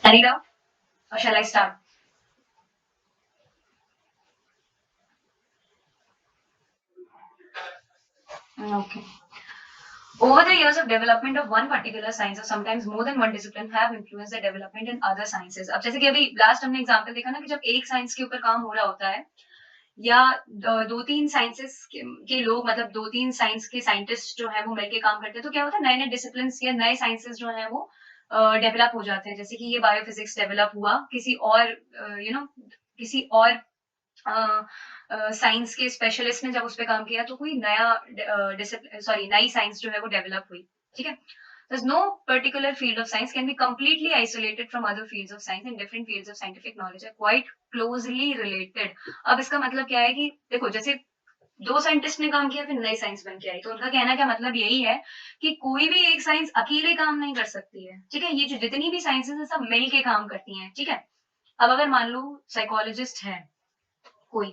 Anita, or shall I start? Okay. Over the years of development of one particular science or sometimes more than one discipline have influenced the development in other sciences. अब जैसे कि अभी last हमने example देखा ना कि जब एक साइंस के ऊपर काम हो रहा होता है या दो तीन साइंसेस के लोग मतलब दो तीन साइंस के साइंटिस्ट जो है वो मिलके काम करते हैं तो क्या होता है नए नए डिसिप्लिन या नए साइंसेस जो है वो डेवलप हो जाते हैं जैसे कि ये बायोफिजिक्स डेवलप हुआ किसी और किसी और साइंस के स्पेशलिस्ट ने जब उस पर काम किया तो कोई नई साइंस जो है वो डेवलप हुई ठीक है There's no particular field of science can be completely isolated from other fields of science and different fields of scientific knowledge are quite closely related. अब इसका मतलब क्या है कि देखो जैसे दो साइंटिस्ट ने काम किया फिर नई साइंस बन के आई तो उनका कहना क्या मतलब यही है कि कोई भी एक साइंस अकेले काम नहीं कर सकती है ठीक है ये जो जितनी भी साइंसेस है सब मिल के काम करती हैं ठीक है अब अगर मान लो साइकोलॉजिस्ट है कोई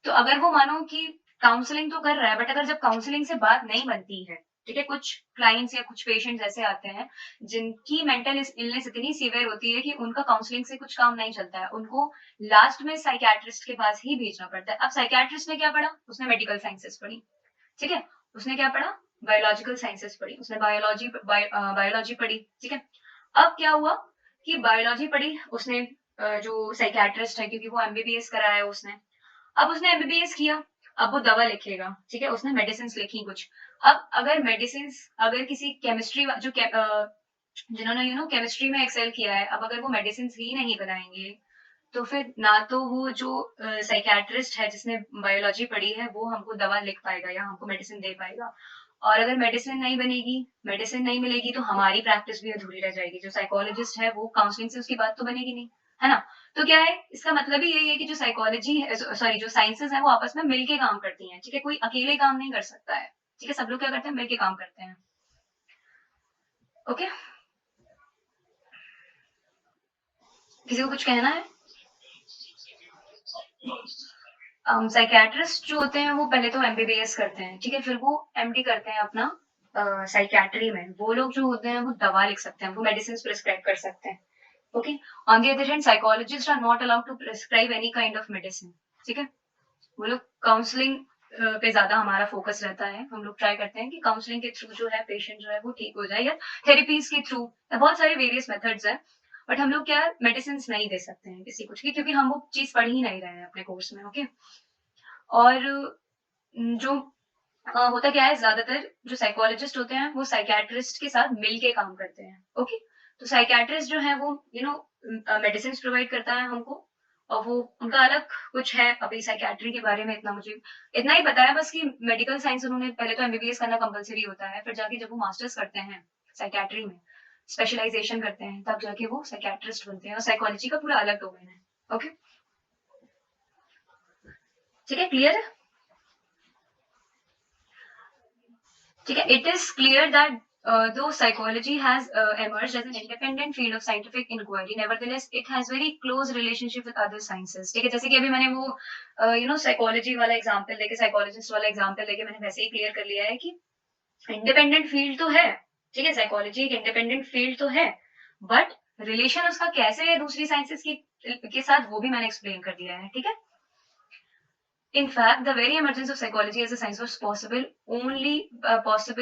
तो अगर वो मानो कि काउंसलिंग तो कर रहा है बट अगर जब काउंसलिंग से बात नहीं बनती है ठीक है कुछ क्लाइंट्स या कुछ पेशेंट्स ऐसे आते हैं जिनकी मेंटल इलनेस इतनी सीवियर होती है कि उनका काउंसलिंग से कुछ काम नहीं चलता है उनको लास्ट में साइकियाट्रिस्ट के पास ही भेजना पड़ता है अब साइकियाट्रिस्ट ने क्या पढ़ा उसने मेडिकल साइंसेस पढ़ी ठीक है उसने क्या पढ़ा बायोलॉजिकल साइंसेस पढ़ी उसने बायोलॉजी पढ़ी ठीक है अब क्या हुआ कि बायोलॉजी पढ़ी उसने जो साइकियाट्रिस्ट है क्योंकि वो एमबीबीएस कराया है उसने अब उसने एमबीबीएस किया अब वो दवा लिखेगा ठीक है उसने मेडिसिन लिखी कुछ अब अगर मेडिसिन अगर किसी केमिस्ट्री जो जिन्होंने केमिस्ट्री में एक्सेल किया है अब अगर वो मेडिसिन ही नहीं बनाएंगे तो फिर ना तो वो जो साइकियाट्रिस्ट है जिसने बायोलॉजी पढ़ी है वो हमको दवा लिख पाएगा या हमको मेडिसिन दे पाएगा और अगर मेडिसिन नहीं बनेगी मेडिसिन नहीं मिलेगी तो हमारी प्रैक्टिस भी अधूरी रह जाएगी जो साइकोलॉजिस्ट है वो काउंसलिंग से उसकी बात तो बनेगी नहीं है ना तो क्या है इसका मतलब ही यही है कि जो साइकोलॉजी है सॉरी जो साइंसेस है वो आपस में मिलके काम करती हैं ठीक है कोई अकेले काम नहीं कर सकता है ठीक है सब लोग क्या करते हैं मिलके काम करते हैं ओके किसी को कुछ कहना है साइकियाट्रिस्ट जो होते हैं वो पहले तो एमबीबीएस करते हैं ठीक है फिर वो एमडी करते हैं अपना साइकियाट्री में वो लोग जो होते हैं वो दवा लिख सकते हैं वो मेडिसिन प्रिस्क्राइब कर सकते हैं okay on the other hand psychologist are not allowed to prescribe any kind of medicine ठीक है वो लोग काउंसलिंग पे ज्यादा हमारा फोकस रहता है हम लोग ट्राई करते हैं कि काउंसलिंग के थ्रू जो है पेशेंट जो है वो ठीक हो जाए या थेरेपीज के थ्रू बहुत सारे वेरियस मेथड्स हैं बट हम लोग क्या मेडिसिन नहीं दे सकते हैं किसी कुछ की क्योंकि हम वो चीज पढ़ ही नहीं रहे हैं अपने कोर्स में ओके और जो होता क्या है ज्यादातर जो साइकोलॉजिस्ट होते हैं वो साइकियाट्रिस्ट के साथ मिल के काम करते हैं ओके तो साइकियाट्रिस्ट जो है वो मेडिसिन प्रोवाइड करता है हमको और वो उनका अलग कुछ है अभी साइकियाट्री के बारे में इतना मुझे इतना ही पता है बस कि मेडिकल साइंस उन्होंने पहले तो एमबीबीएस करना कंपलसरी होता है फिर जाके जब वो मास्टर्स करते हैं साइकियाट्री में स्पेशलाइजेशन करते हैं तब जाके वो साइकियाट्रिस्ट बनते हैं और साइकोलॉजी का पूरा अलग डोमेन है ओके ठीक है क्लियर है ठीक है it is clear that though psychology has emerged as an independent field of scientific inquiry nevertheless it has very close relationship with other sciences ठीक है जैसे कि अभी मैंने वो साइकोलॉजी वाला एग्जांपल लेके साइकोलॉजिस्ट वाला एग्जांपल लेके मैंने वैसे ही क्लियर कर लिया है कि इंडिपेंडेंट फील्ड तो है ठीक है साइकोलॉजी एक इंडिपेंडेंट फील्ड तो है बट रिलेशन उसका कैसे है दूसरी साइंसेस के साथ वो भी मैंने एक्सप्लेन कर दिया है ठीक है In fact, the very emergence of psychology as a science was possible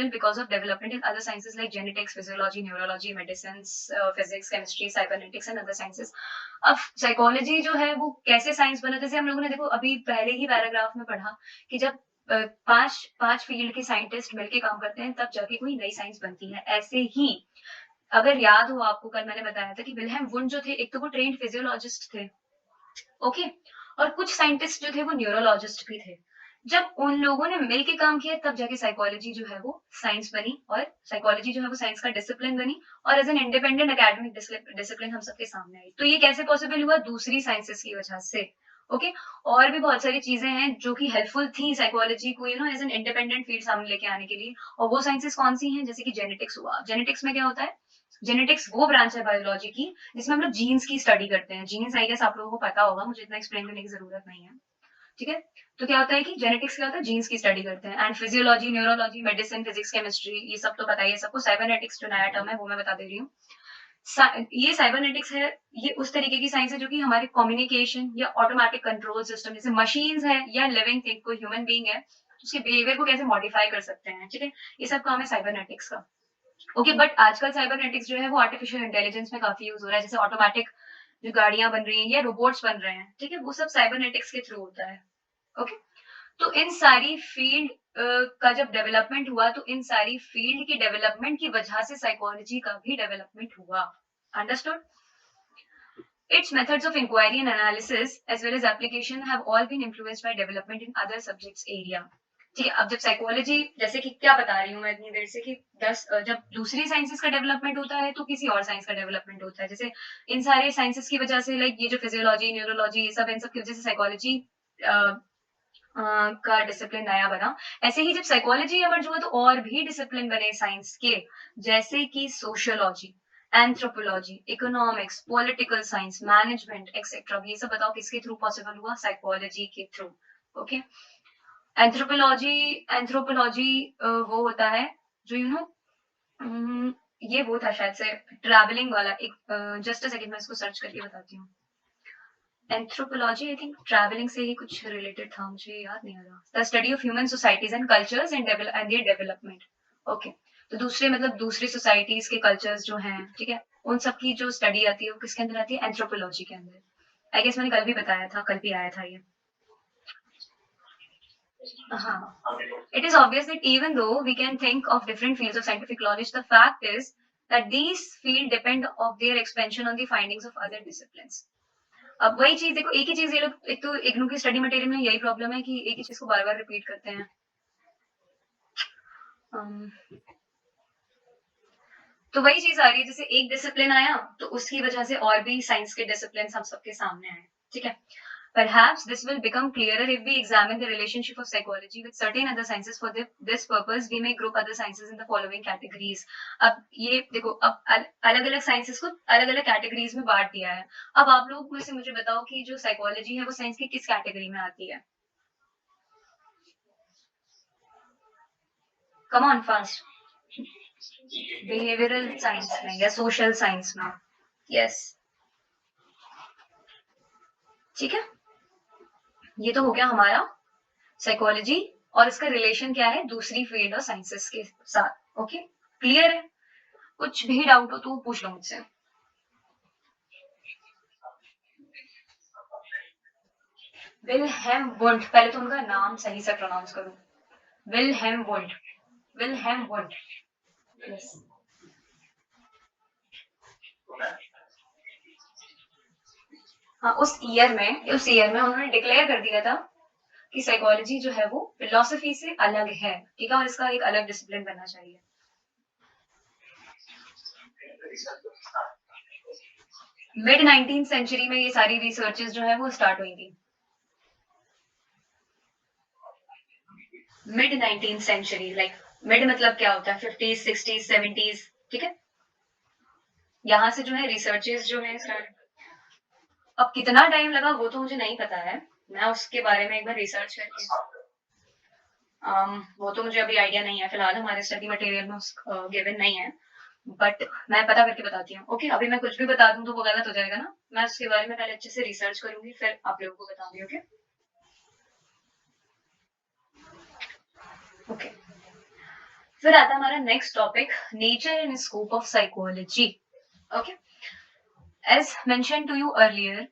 because of development in other sciences like genetics, physiology, neurology, medicines, physics, chemistry, cybernetics and other sciences. अब psychology जो है वो कैसे साइंस बना जैसे हम लोगों ने देखो अभी पहले ही पैराग्राफ में पढ़ा कि जब पांच फील्ड के साइंटिस्ट मिलके काम करते हैं तब जाके कोई नई साइंस बनती है ऐसे ही अगर याद हो आपको कल मैंने बताया था कि विल्हेम वुंड जो थे एक तो वो ट्रेंड फिजियोलॉजिस्ट थे ओके और कुछ साइंटिस्ट जो थे वो न्यूरोलॉजिस्ट भी थे जब उन लोगों ने मिलके काम किया तब जाके साइकोलॉजी जो है वो साइंस बनी और साइकोलॉजी जो है वो साइंस का डिसिप्लिन बनी और as an independent academic discipline हम सबके सामने आई तो ये कैसे पॉसिबल हुआ दूसरी साइंसेस की वजह से ओके और भी बहुत सारी चीजें हैं जो कि हेल्पफुल थी साइकोलॉजी को एज एन इंडिपेंडेंट फील्ड सामने लेके आने के लिए और वो साइंसेस कौन सी हैं जैसे कि जेनेटिक्स हुआ जेनेटिक्स में क्या होता है जेनेटिक्स वो ब्रांच है बायोलॉजी की जिसमें हम लोग जीन्स की स्टडी करते हैं जीन्स आई गेस आप लोगों को पता होगा मुझे इतना एक्सप्लेन करने की जरूरत नहीं है ठीक है तो क्या होता है कि जेनेटिक्स क्या होता है जीन्स की स्टडी करते हैं and physiology neurology medicine physics chemistry ये सब तो पता ही है सबको साइबरनेटिक्स जो नया टर्म है वो मैं बता दे रही हूँ ये साइबरनेटिक्स है, ये उस तरीके की साइंस है जो कि हमारे कम्युनिकेशन या ऑटोमेटिक कंट्रोल सिस्टम, जैसे मशीन्स है या लिविंग थिंग, कोई ह्यूमन बीइंग है, उसके बिहेवियर को कैसे मॉडिफाई कर सकते हैं, ठीक है, ये सब काम है साइबरनेटिक्स का। ओके, बट आजकल साइबरनेटिक्स जो है वो आर्टिफिशियल इंटेलिजेंस में काफी यूज हो रहा है, जैसे ऑटोमेटिक जो गाड़ियां बन रही हैं या रोबोट्स बन रहे हैं, ठीक है, वो सब साइबरनेटिक्स के थ्रू होता है। ओके, तो इन सारी फील्ड का जब डेवलपमेंट हुआ, तो इन सारी फील्ड की डेवलपमेंट की वजह से साइकोलॉजी का भी डेवलपमेंट हुआ। Understood? Its methods of inquiry and analysis as well as application have all been influenced by development in other subjects area. ठीक है, अब जब साइकोलॉजी, जैसे कि क्या बता रही हूँ मैं इतनी देर से कि जब दूसरी साइंसेस का डेवलपमेंट होता है तो किसी और साइंस का डेवलपमेंट होता है, जैसे इन सारे साइंसेस की वजह से, लाइक ये जो फिजियोलॉजी, न्यूरोलॉजी, ये सब, इन सब की वजह से साइकोलॉजी का डिसिप्लिन नया बना। ऐसे ही जब साइकोलॉजी इमर्ज हुआ तो और भी डिसिप्लिन बने साइंस के, जैसे कि sociology, anthropology, economics, political science, management etcetera. ये सब बताओ किसके थ्रू पॉसिबल हुआ? साइकोलॉजी के थ्रू। ओके, एंथ्रोपोलॉजी, एंथ्रोपोलॉजी वो होता है जो ये वो था शायद से ट्रैवलिंग वाला, एक जस्ट अ सेकंड मैं इसको सर्च करके बताती हूँ। एंथ्रोपोलॉजी आई थिंक ट्रैवलिंग से ही कुछ रिलेटेड था, मुझे याद नहीं आ रहा। The study of human societies and cultures and their development. Okay, तो दूसरे मतलब दूसरी सोसाइटीज के कल्चर्स जो हैं, ठीक है, उन सब की जो स्टडी आती है वो किसके अंदर आती है? एंथ्रोपोलॉजी के अंदर। आई गेस मैंने कल भी बताया था, कल भी आया था ये। हाँ, it is obvious that even though we can think of different fields of scientific knowledge, the fact is that these fields depend of their expansion on the findings of other disciplines. अब वही चीज देखो, एक ही चीज ये लोग, एक तो इग्नू की स्टडी मटेरियल में यही प्रॉब्लम है कि एक ही चीज को बार बार रिपीट करते हैं। तो वही चीज आ रही है, जैसे एक डिसिप्लिन आया तो उसकी वजह से और भी साइंस के डिसिप्लिन हम सबके सामने आए, ठीक है। Perhaps this will become clearer if we examine the relationship of psychology with certain other sciences. For this purpose, we may group other sciences in the following categories. अब ये देखो, अब अलग अलग साइंसेस को अलग अलग कैटेगरीज में बांट दिया है। अब आप लोग में से मुझे बताओ कि जो साइकोलॉजी है वो साइंस की किस कैटेगरी में आती है? Come on fast. Behavioural science में या सोशल साइंस में? यस, ठीक है, ये तो हो गया हमारा साइकोलॉजी, और इसका रिलेशन क्या है दूसरी फील्ड और साइंसेस के साथ। ओके, क्लियर है? कुछ भी डाउट हो तो पूछ लो मुझसे। विलहेम वुंड, पहले तो उनका नाम सही से प्रोनाउंस करो। Wilhelm wound, Wilhelm wound. Yes, हाँ, उस ईयर में उन्होंने डिक्लेयर कर दिया था कि साइकोलॉजी जो है वो फिलोसफी से अलग है, ठीक है, और इसका एक अलग डिसिप्लिन बनना चाहिए। मिड 19th सेंचुरी में ये सारी रिसर्चेस जो है वो स्टार्ट हुई थी। Mid 19th century, like mid मतलब क्या होता है? 50s 60s 70s, ठीक है, यहाँ से जो है रिसर्चेस जो है स्टार्ट। अब कितना टाइम लगा वो तो मुझे नहीं पता है, मैं उसके बारे में एक बार रिसर्च करके वो तो मुझे अभी आइडिया नहीं है, फिलहाल हमारे स्टडी मटेरियल में गिवन नहीं है, बट मैं पता करके बताती हूँ। ओके, अभी मैं कुछ भी बता दूं तो वो गलत हो जाएगा ना, मैं उसके बारे में पहले अच्छे से रिसर्च करूंगी फिर आप लोगों को बताऊंगी। ओके ओके, फिर आता है हमारा next topic, nature and scope of psychology. Okay, as mention to you earlier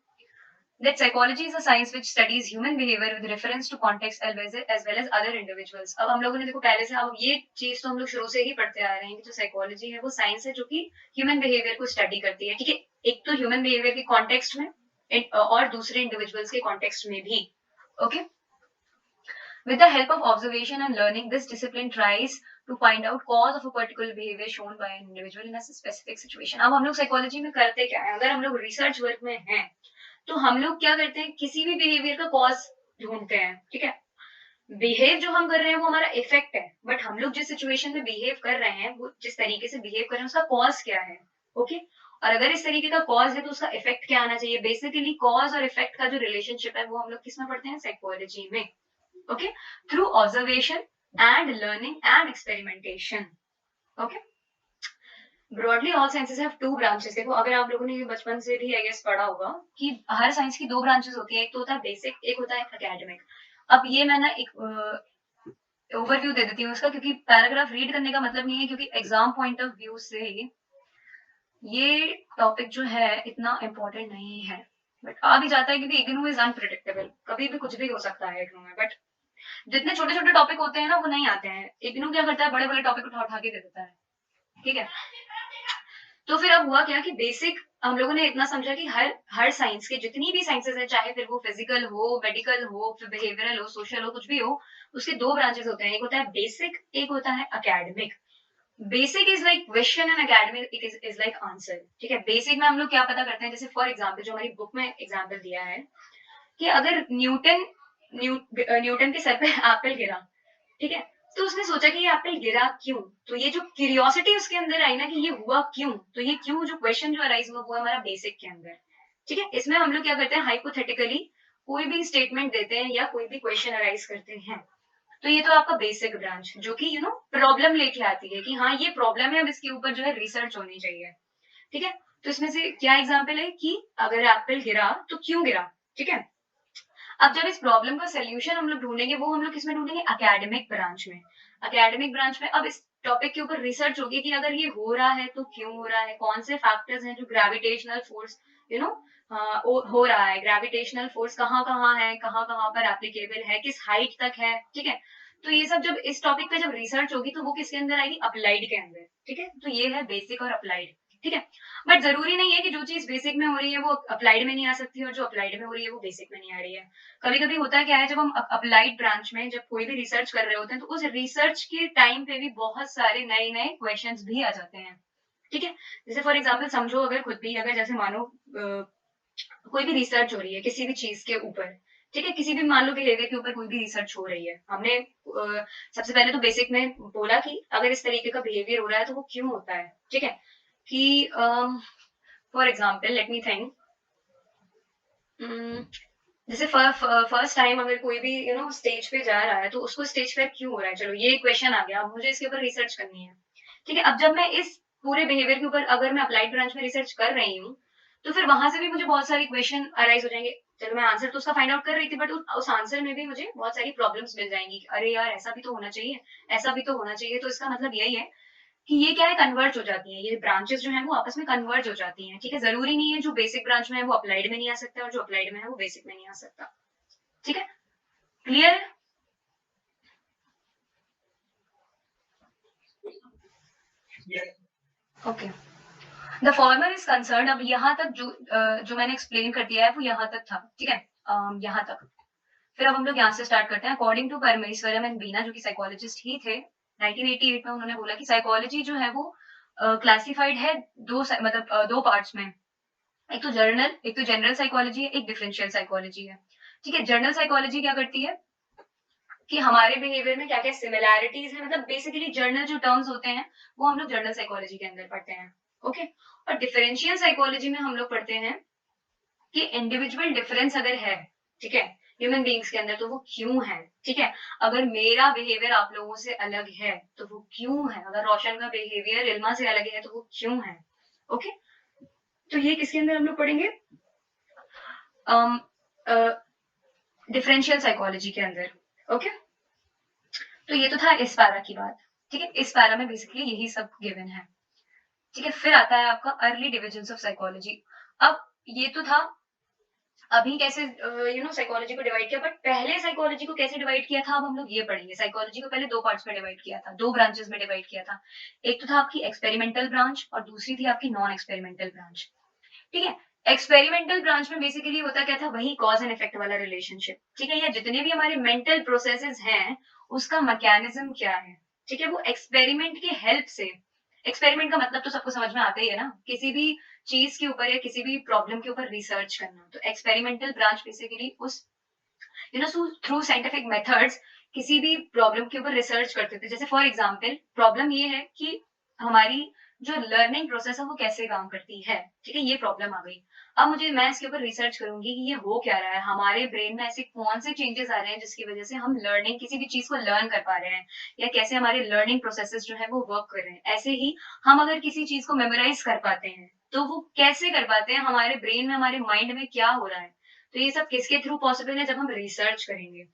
that psychology is a science which studies human behavior with reference to context as well as other individuals. अब हम लोगों ने देखो पहले से, अब ये चीज तो हम लोग शुरू से ही पढ़ते आ रहे हैं कि जो साइकोलॉजी है वो साइंस है जो कि ह्यूमन बिहेवियर को स्टडी करती है, ठीक है, एक तो ह्यूमन बिहेवियर के कॉन्टेक्स्ट में और दूसरे इंडिविजुअल्स के कॉन्टेक्स्ट में भी। Okay, with the help of observation and learning, this discipline tries to find out cause of a particular behavior shown by an individual in a specific situation. अब हम लोग साइकोलॉजी में करते क्या है, अगर हम लोग रिसर्च वर्क में हैं तो हम लोग क्या करते हैं, किसी भी बिहेवियर का कॉज ढूंढते हैं, ठीक है, बिहेव जो हम कर रहे हैं वो हमारा इफेक्ट है, बट हम लोग जिस सिचुएशन में बिहेव कर रहे हैं, वो जिस तरीके से बिहेव कर रहे हैं उसका कॉज क्या है। ओके, और अगर इस तरीके का कॉज है तो उसका इफेक्ट क्या आना चाहिए। बेसिकली कॉज और इफेक्ट का जो रिलेशनशिप है वो हम लोग किसमें पढ़ते हैं? साइकोलॉजी में। Okay, through observation and learning and experimentation. Okay, broadly all sciences have two branches. देखो अगर आप लोगों ने ये बचपन से भी आई गेस पढ़ा होगा कि हर साइंस की दो ब्रांचेस होती है, एक तो होता है बेसिक, एक होता है एकेडमिक। अब ये मैं ना एक ओवरव्यू दे देती हूँ उसका, क्योंकि पैराग्राफ रीड करने का मतलब नहीं है, क्योंकि एग्जाम पॉइंट ऑफ व्यू से ये टॉपिक जो है इतना इम्पोर्टेंट नहीं है, बट आ भी जाता है क्योंकि इग्नू इज अनप्रिडिक्टेबल, कभी भी कुछ भी हो सकता है इग्नू में। बट जितने छोटे छोटे टॉपिक होते हैं ना वो नहीं आते हैं, इग्नू क्या करता है बड़े बड़े टॉपिक उठा उठा के दे देता है, ठीक है। तो फिर अब हुआ क्या कि बेसिक हम लोगों ने इतना समझा कि हर हर साइंस के जितनी भी साइंसेस है, चाहे फिर वो फिजिकल हो, मेडिकल हो, फिर बिहेवियरल हो, सोशल हो, कुछ भी हो, उसके दो ब्रांचेस होते हैं, एक होता है बेसिक, एक होता है academic. Basic is like question and academic is like answer, ठीक है। बेसिक में हम लोग क्या पता करते हैं, जैसे फॉर एग्जाम्पल जो हमारी बुक में एग्जाम्पल दिया है कि अगर न्यूटन के सर पे एप्पल गिरा, ठीक है, तो उसने सोचा कि ये एप्पल गिरा क्यों, तो ये जो क्यूरियोसिटी उसके अंदर आई ना कि ये हुआ क्यों, तो ये क्यों जो क्वेश्चन जो अराइज हुआ वो हमारा बेसिक के अंदर, ठीक है। इसमें हम लोग क्या करते हैं, हाइपोथेटिकली कोई भी स्टेटमेंट देते हैं या कोई भी क्वेश्चन अराइज करते हैं, तो ये तो आपका बेसिक ब्रांच जो कि प्रॉब्लम लेके आती है कि हाँ ये प्रॉब्लम है, अब इसके ऊपर जो है रिसर्च होनी चाहिए, ठीक है। तो इसमें से क्या एग्जाम्पल है कि अगर एप्पल गिरा तो क्यों गिरा, ठीक है। अब जब इस प्रॉब्लम का सोल्यूशन हम लोग ढूंढेंगे, वो हम लोग किसमें ढूंढेंगे, एकेडमिक ब्रांच में। एकेडमिक ब्रांच में अब इस टॉपिक के ऊपर रिसर्च होगी कि अगर ये हो रहा है तो क्यों हो रहा है, कौन से फैक्टर्स हैं जो ग्रेविटेशनल फोर्स यू नो हो रहा है, ग्रेविटेशनल फोर्स कहाँ कहाँ है, कहाँ कहाँ पर एप्लीकेबल है, किस हाइट तक है, ठीक है। तो ये सब जब इस टॉपिक पे जब रिसर्च होगी तो वो किसके अंदर आएगी, अप्लाइड के अंदर, ठीक है। तो ये है बेसिक और अप्लाइड, ठीक है। बट जरूरी नहीं है कि जो चीज बेसिक में हो रही है वो अप्लाइड में नहीं आ सकती, और जो अप्लाइड में हो रही है वो बेसिक में नहीं आ रही है। कभी कभी होता क्या है, जब हम अप्लाइड ब्रांच में जब कोई भी रिसर्च कर रहे होते हैं, तो उस रिसर्च के टाइम पे भी बहुत सारे नए नए क्वेश्चंस भी आ जाते हैं, ठीक है। जैसे फॉर एग्जाम्पल समझो, अगर खुद भी अगर जैसे मानो कोई भी रिसर्च हो रही है किसी भी चीज के ऊपर, ठीक है, किसी भी मान लो बिहेवियर के ऊपर कोई भी रिसर्च हो रही है, हमने सबसे पहले तो बेसिक में बोला कि अगर इस तरीके का बिहेवियर हो रहा है तो वो क्यों होता है, ठीक है। कि for example let me think, जैसे फर्स्ट टाइम अगर कोई भी स्टेज पे जा रहा है तो उसको स्टेज पे क्यों हो रहा है, चलो ये क्वेश्चन आ गया, अब मुझे इसके ऊपर रिसर्च करनी है, ठीक है। अब जब मैं इस पूरे बिहेवियर के ऊपर अगर मैं अप्लाइड ब्रांच में रिसर्च कर रही हूँ, तो फिर वहां से भी मुझे बहुत सारे क्वेश्चन अराइज हो जाएंगे। चलो मैं आंसर तो उसका फाइंड आउट कर रही थी, बट उस आंसर में भी मुझे बहुत सारी प्रॉब्लम्स मिल जाएंगी कि अरे यार ऐसा भी तो होना चाहिए, ऐसा भी तो होना चाहिए। तो इसका मतलब यही है कि ये क्या है, कन्वर्ज हो जाती है, ये ब्रांचेस जो है वो आपस में कन्वर्ज हो जाती हैं, ठीक है। जरूरी नहीं है जो बेसिक ब्रांच में है वो अप्लाइड में नहीं आ सकता, और जो अप्लाइड में है वो बेसिक में नहीं आ सकता, ठीक है। Clear? Okay. The former is concern, अब यहाँ तक जो मैंने एक्सप्लेन कर दिया है वो यहाँ तक था, ठीक है। यहाँ तक फिर अब हम लोग यहाँ से स्टार्ट करते हैं। अकॉर्डिंग टू परमेश्वरम एंड बीना, जो कि साइकोलॉजिस्ट ही थे, 1988 में उन्होंने बोला कि साइकोलॉजी जो है वो क्लासिफाइड है दो पार्ट्स में। एक तो जनरल साइकोलॉजी है, एक डिफरेंशियल साइकोलॉजी है, ठीक है। जनरल साइकोलॉजी क्या करती है कि हमारे बिहेवियर में क्या क्या सिमिलैरिटीज है, मतलब बेसिकली जर्नल जो टर्म्स होते हैं वो हम लोग जनरल साइकोलॉजी के अंदर पढ़ते हैं, ओके। और डिफरेंशियल साइकोलॉजी में हम लोग पढ़ते हैं कि इंडिविजुअल डिफरेंस अगर है, ठीक है, ह्यूमन बींग्स के अंदर, तो वो क्यों है, ठीक है। अगर मेरा बिहेवियर आप लोगों से अलग है तो वो क्यों है, अगर रोशन का बिहेवियर इल्मा से अलग है तो वो क्यों है, ओके। तो ये किसके अंदर हम लोग पढ़ेंगे, डिफरेंशियल साइकोलॉजी के अंदर, ओके। तो ये तो था इस पैरा की बात, ठीक है। इस पैरा में बेसिकली यही सब गिवन है, ठीक है। फिर आता है आपका अर्ली डिविजन्स ऑफ साइकोलॉजी। अब ये तो था अभी कैसे साइकोलॉजी को डिवाइड किया, बट पहले साइकोलॉजी को कैसे डिवाइड किया था अब हम लोग ये पढ़ेंगे। साइकोलॉजी को पहले दो पार्ट्स में डिवाइड किया था, दो ब्रांचेस में डिवाइड किया था। एक तो था आपकी एक्सपेरिमेंटल ब्रांच और दूसरी थी आपकी नॉन एक्सपेरिमेंटल ब्रांच, ठीक है। एक्सपेरिमेंटल ब्रांच में बेसिकली होता क्या था, वही कॉज एंड इफेक्ट वाला रिलेशनशिप, ठीक है। या जितने भी हमारे मेंटल प्रोसेसेस हैं उसका मैकेनिज्म क्या है, ठीक है, वो एक्सपेरिमेंट की हेल्प से। एक्सपेरिमेंट का मतलब तो सबको समझ में आता ही है ना, किसी भी चीज के ऊपर या किसी भी प्रॉब्लम के ऊपर रिसर्च करना। तो एक्सपेरिमेंटल ब्रांच बेसिकली उस थ्रू साइंटिफिक मेथड्स किसी भी प्रॉब्लम के ऊपर रिसर्च करते थे। जैसे फॉर एग्जाम्पल प्रॉब्लम ये है कि हमारी जो लर्निंग प्रोसेस है वो कैसे काम करती है, ठीक है, ये प्रॉब्लम आ गई। अब मैं इसके ऊपर रिसर्च करूंगी कि ये हो क्या रहा है, हमारे ब्रेन में ऐसे कौन से चेंजेस आ रहे हैं जिसकी वजह से हम लर्निंग किसी भी चीज को लर्न कर पा रहे हैं, या कैसे हमारे लर्निंग प्रोसेसेस जो है वो वर्क कर रहे हैं। ऐसे ही हम अगर किसी चीज को मेमोराइज कर पाते हैं तो वो कैसे कर पाते हैं, हमारे ब्रेन में, हमारे माइंड में क्या हो रहा है। तो ये सब किसके थ्रू पॉसिबल है, जब हम रिसर्च करेंगे।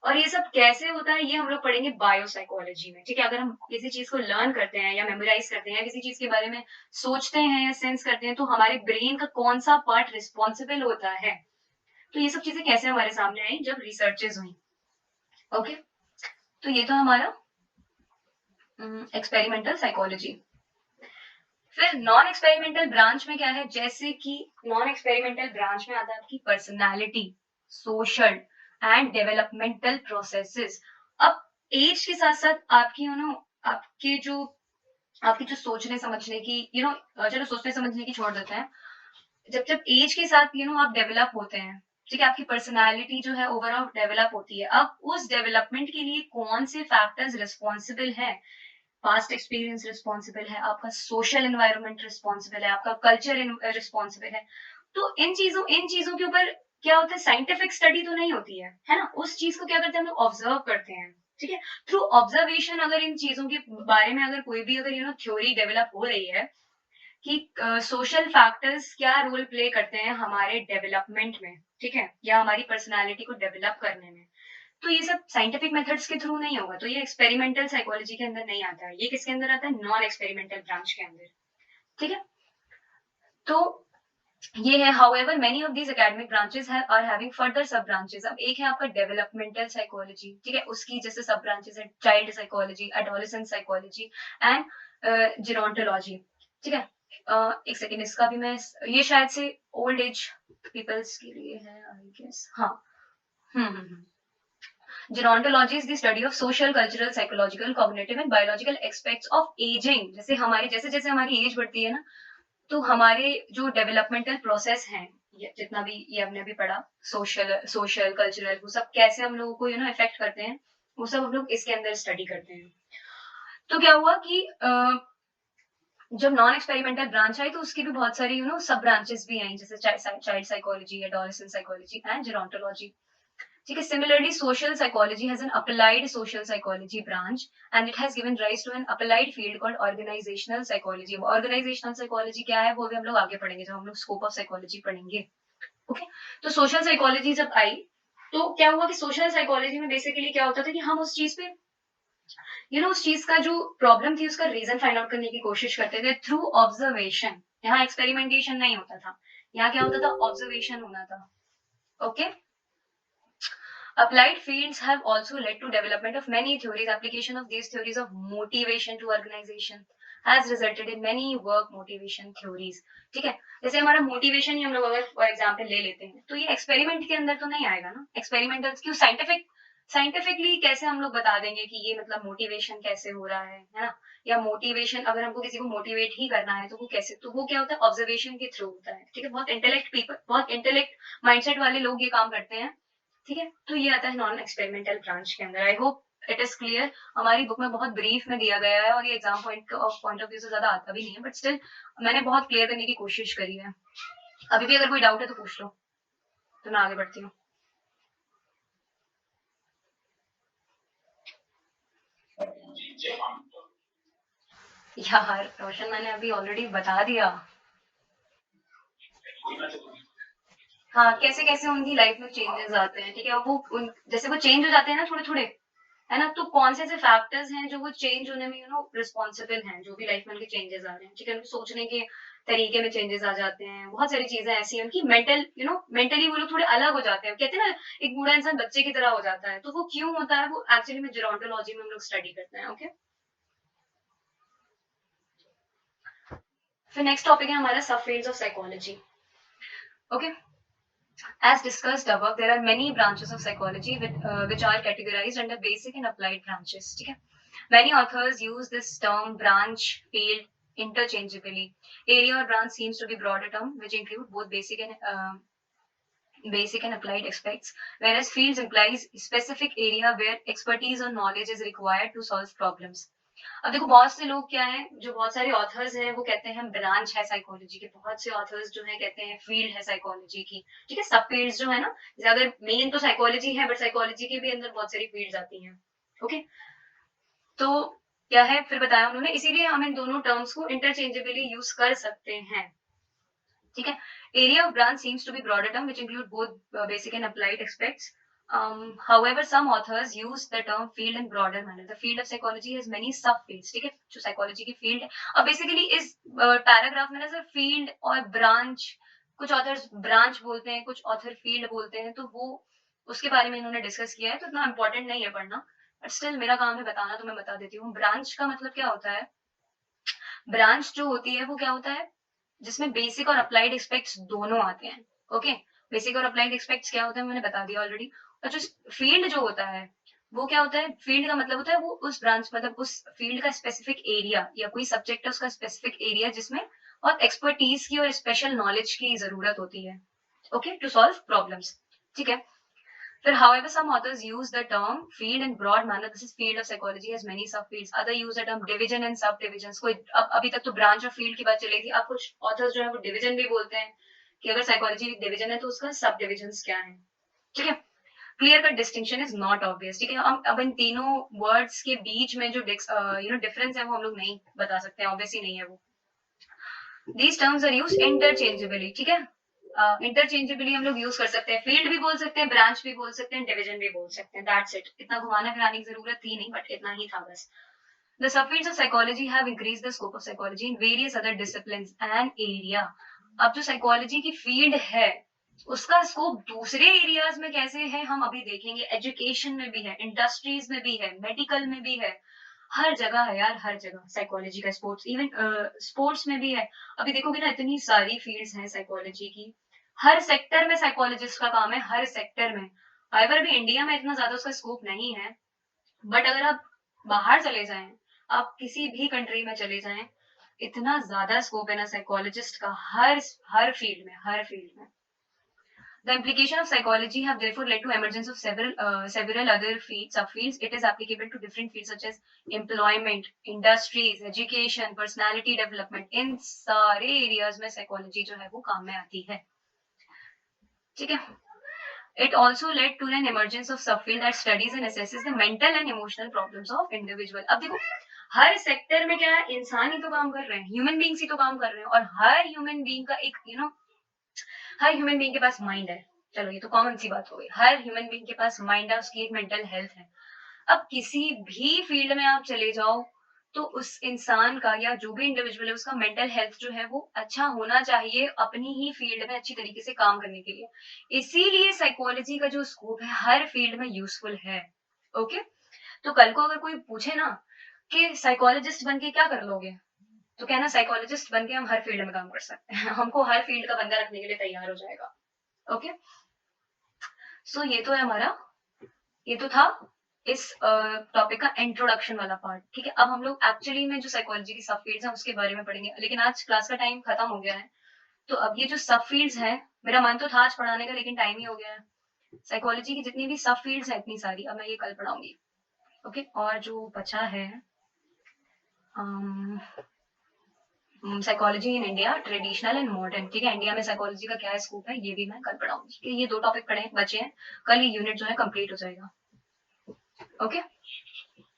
और ये सब कैसे होता है ये हम लोग पढ़ेंगे बायोसाइकोलॉजी में, ठीक है। अगर हम किसी चीज को लर्न करते हैं या मेमोराइज करते हैं या किसी चीज के बारे में सोचते हैं या सेंस करते हैं, तो हमारे ब्रेन का कौन सा पार्ट रिस्पॉन्सिबल होता है। तो ये सब चीजें कैसे हमारे सामने आई, जब रिसर्चेज हुई। ओके, तो ये तो हमारा एक्सपेरिमेंटल साइकोलॉजी। फिर नॉन एक्सपेरिमेंटल ब्रांच में क्या है, जैसे कि नॉन एक्सपेरिमेंटल ब्रांच में आता है आपकी personality, social and developmental processes. अब एज के साथ साथ आपकी आपकी जो सोचने समझने की चलो सोचने समझने की छोड़ देते हैं। जब जब एज के साथ आप डेवलप होते हैं, ठीक है, आपकी पर्सनालिटी जो है ओवरऑल डेवलप होती है। अब उस डेवलपमेंट के लिए कौन से फैक्टर्स रिस्पॉन्सिबल है, पास्ट एक्सपीरियंस रिस्पॉन्सिबल है, आपका सोशल एनवायरनमेंट रिस्पॉन्सिबल है, आपका कल्चर रिस्पॉन्सिबल है। तो इन चीजों के ऊपर क्या होता है, साइंटिफिक स्टडी तो नहीं होती है ना। उस चीज को क्या करते हैं हम लोग, ऑब्जर्व करते हैं, ठीक है। थ्रू ऑब्जर्वेशन अगर इन चीजों के बारे में अगर कोई भी अगर थ्योरी डेवलप हो रही है कि सोशल फैक्टर्स क्या रोल प्ले करते हैं हमारे डेवलपमेंट में, ठीक है, या हमारी पर्सनालिटी को डेवलप करने में, तो ये सब साइंटिफिक मेथड्स के थ्रू नहीं होगा। तो ये एक्सपेरिमेंटल साइकोलॉजी के अंदर नहीं आता है, ये किसके अंदर आता है, नॉन एक्सपेरिमेंटल ब्रांच के अंदर, ठीक है। तो ये है, however many of these academic branches are having further sub branches. अब एक है आपका डेवलपमेंटल साइकोलॉजी, ठीक है, उसकी जैसे सब ब्रांचेस है, child psychology, adolescent psychology and gerontology, ठीक है। एक सेकेंड, इसका भी मैं, ये शायद से ओल्ड एज पीपल्स के लिए है आई गेस, हाँ। हम्म। Gerontology is the study of social, cultural, psychological, cognitive and biological aspects of aging। जैसे जैसे हमारी एज बढ़ती है ना, तो हमारे जो डेवलपमेंटल प्रोसेस हैं, जितना भी ये हमने अभी पढ़ा, सोशल कल्चरल, वो सब कैसे हम लोगों को इफेक्ट करते हैं, वो सब हम लोग इसके अंदर स्टडी करते हैं। तो क्या हुआ कि जब नॉन एक्सपेरिमेंटल ब्रांच आई तो उसकी भी बहुत सारी सब ब्रांचेस भी आई, जैसे child psychology, adolescent psychology and gerontology, ठीक है। Similarly, social psychology has an applied social psychology branch and it has given rise to an applied field called organizational psychology। Organizational psychology क्या है वो भी हम लोग आगे पढ़ेंगे जब हम लोग scope of psychology पढ़ेंगे। ओके, तो social psychology जब आई तो क्या हुआ कि social psychology में बेसिकली क्या होता था कि हम उस चीज पे उस चीज का जो प्रॉब्लम थी उसका रीजन फाइंड आउट करने की कोशिश करते थे थ्रू ऑब्जर्वेशन। यहाँ एक्सपेरिमेंटेशन नहीं होता था, यहाँ क्या होता था, ऑब्जर्वेशन होना था। Okay, Applied fields have also led to development of many theories. Application of these theories of motivation to organization has resulted in many work motivation theories। ठीक है, जैसे हमारा मोटिवेशन ही हम लोग अगर फॉर एग्जाम्पल ले लेते हैं तो ये एक्सपेरिमेंट के अंदर तो नहीं आएगा ना। एक्सपेरिमेंटल क्यों, साइंटिफिकली कैसे हम लोग बता देंगे कि ये मतलब मोटिवेशन कैसे हो रहा है ना। या मोटिवेशन अगर हमको किसी को मोटिवेट ही करना है तो वो कैसे, तो वो क्या होता है, ऑब्जर्वेशन के थ्रू होता है, ठीक है। बहुत इंटेलेक्ट माइंडसेट वाले लोग ये काम करते हैं, ठीक है। तो ये आता है नॉन एक्सपेरिमेंटल ब्रांच के अंदर। I hope it is clear. हमारी बुक में बहुत ब्रीफ में दिया गया है और ये एग्जाम पॉइंट ऑफ व्यू से ज्यादा आता भी नहीं है, बट स्टिल मैंने बहुत क्लियर करने की कोशिश करी है। अभी भी अगर कोई डाउट है तो पूछ लो, तो मैं आगे बढ़ती हूँ। यार रोशन, मैंने अभी ऑलरेडी बता दिया। हाँ, कैसे कैसे उनकी लाइफ में चेंजेस आते हैं, ठीक है। जैसे वो चेंज हो जाते हैं ना थोड़े थोड़े, है ना, तो कौन से ऐसे फैक्टर्स हैं जो वो चेंज होने में रिस्पॉन्सिबल हैं, जो भी लाइफ में उनके चेंजेस आ रहे हैं, ठीक है। उनके सोचने के तरीके में चेंजेस आ जाते हैं, बहुत सारी चीजें ऐसी हैं उनकी मेंटली वो लोग थोड़े अलग हो जाते हैं। कहते हैं ना, एक बूढ़ा इंसान बच्चे की तरह हो जाता है, तो वो क्यों होता है, वो एक्चुअली में जेरोंटोलॉजी में हम लोग स्टडी करते हैं। ओके, फिर नेक्स्ट टॉपिक है हमारा सब fields of psychology. Okay, as discussed above, there are many branches of psychology which are categorized under basic and applied branches, ठीक है। Many authors use this term branch field interchangeably। Area or branch seems to be broader term which include both basic and applied aspects, whereas fields implies specific area where expertise or knowledge is required to solve problems। अब देखो बहुत से लोग क्या है, जो बहुत सारे ऑथर्स हैं वो कहते हैं ब्रांच है साइकोलॉजी के, बहुत से ऑथर्स जो है कहते हैं फील्ड है साइकोलॉजी की, ठीक है, सब फील्ड्स जो है ना, अगर मेन तो साइकोलॉजी है बट साइकोलॉजी के भी अंदर बहुत सारी फील्ड्स आती हैं, ओके। तो क्या है फिर बताया उन्होंने, इसीलिए हम इन दोनों टर्म्स को इंटरचेंजेबली यूज कर सकते हैं, ठीक है। Area of branch seems to be broader term which include both basic and applied aspects. However, some authors use the term field in broader manner. The field of psychology has many subfields. ठीक है, जो psychology की field है. अब basically इस paragraph में ना sir field और branch, कुछ authors branch बोलते हैं, कुछ author field बोलते हैं, तो वो उसके बारे में इन्होंने डिस्कस किया है, तो इतना important नहीं है पढ़ना, बट स्टिल मेरा काम है बताना, तो मैं बता देती हूँ. ब्रांच का मतलब क्या होता है, ब्रांच जो होती है वो क्या होता है, जिसमें बेसिक और अप्लाइड एस्पेक्ट्स दोनों आते हैं, ओके. बेसिक और अप्लाइड एस्पेक्ट्स क्या होता है मैंने बता दिया ऑलरेडी. और जो फील्ड जो होता है वो क्या होता है, फील्ड का मतलब होता है वो उस ब्रांच, मतलब उस फील्ड का स्पेसिफिक एरिया, या कोई सब्जेक्ट है उसका स्पेसिफिक एरिया जिसमें और एक्सपर्टीज की और स्पेशल नॉलेज की जरूरत होती है, ओके, टू सॉल्व प्रॉब्लम्स, ठीक है. फिर however some authors use the term field in broad manner. This is field of psychology has many subfields. Other use the term division and subdivisions. कोई अभी तक तो ब्रांच और फील्ड की बात चली थी, अब कुछ ऑथर्स जो है वो डिवीजन भी बोलते हैं कि अगर साइकोलॉजी एक डिवीजन है तो उसका सब डिविजन क्या है, ठीक है. Clear cut distinction is not obvious, ठीक है. हम अब इन तीनों वर्ड्स के बीच में जो डिफरेंस है वो हम लोग नहीं बता सकते हैं, ऑब्वियसली नहीं है वो. These terms are used interchangeably, ठीक है. इंटरचेंजेबली हम लोग यूज कर सकते हैं, फील्ड भी बोल सकते हैं, ब्रांच भी बोल सकते हैं, डिवीजन भी बोल सकते हैं, दैट्स इट. इतना घुमाना फिराने की जरूरत थी नहीं, बट इतना ही था बस. The subfields of psychology have increased the scope of psychology in various other disciplines and area. अब जो साइकोलॉजी की फील्ड है उसका स्कोप दूसरे एरियाज में कैसे है हम अभी देखेंगे. एजुकेशन में भी है, इंडस्ट्रीज में भी है, मेडिकल में भी है, हर जगह है यार, हर जगह साइकोलॉजी का. स्पोर्ट्स, इवन स्पोर्ट्स में भी है. अभी देखोगे ना इतनी सारी फील्ड्स हैं साइकोलॉजी की, हर सेक्टर में साइकोलॉजिस्ट का काम है, हर सेक्टर में. हाइवर अभी इंडिया में इतना ज्यादा उसका स्कोप नहीं है, बट अगर आप बाहर चले जाएं, आप किसी भी कंट्री में चले जाएं, इतना ज्यादा स्कोप है ना साइकोलॉजिस्ट का, हर फील्ड में, हर फील्ड में. The implication of psychology have therefore led to emergence of several other subfields. It is applicable to different fields such as employment, industries, education, personality development. इन सारे areas में psychology जो है वो काम में आती है, ठीक है. It also led to an emergence of subfield that studies and assesses the mental and emotional problems of individual. अब देखो हर सेक्टर में क्या है, इंसान ही तो काम कर रहे हैं, ह्यूमन बींग्स ही तो काम कर रहे हैं, और हर ह्यूमन बींग का एक हर ह्यूमन बीइंग के पास माइंड है. चलो ये तो कॉमन सी बात हो गई, हर ह्यूमन बीइंग के पास माइंड है, उसकी एक मेंटल हेल्थ है. अब किसी भी फील्ड में आप चले जाओ तो उस इंसान का या जो भी इंडिविजुअल है उसका मेंटल हेल्थ जो है वो अच्छा होना चाहिए अपनी ही फील्ड में अच्छी तरीके से काम करने के लिए. इसीलिए साइकोलॉजी का जो स्कोप है हर फील्ड में यूजफुल है, ओके. तो कल को अगर कोई पूछे ना कि साइकोलॉजिस्ट बन के क्या कर लोगे, तो कहना साइकोलॉजिस्ट बन के हम हर फील्ड में काम कर सकते हैं, हमको हर फील्ड का बंदा रखने के लिए तैयार हो जाएगा, ओके. सो ये तो है हमारा, ये तो था इस टॉपिक का इंट्रोडक्शन वाला पार्ट, ठीक है. अब हम लोग एक्चुअली में जो साइकोलॉजी की सब फील्ड्स हैं उसके बारे में पढ़ेंगे, लेकिन आज क्लास का टाइम खत्म हो गया है, तो अब ये जो सब फील्ड्स हैं, मेरा मन तो था आज पढ़ाने का लेकिन टाइम ही हो गया है. साइकोलॉजी की जितनी भी सब फील्ड्स हैं इतनी सारी अब मैं ये कल पढ़ाऊंगी, ओके. और जो बचा है psychology in India traditional and modern, ठीक है. इंडिया में साइकोलॉजी का क्या स्कोप है ये भी मैं कल पढ़ाऊंगी. ये दो टॉपिक पढ़े बचे हैं, कल ये यूनिट जो है कंप्लीट हो जाएगा, ओके.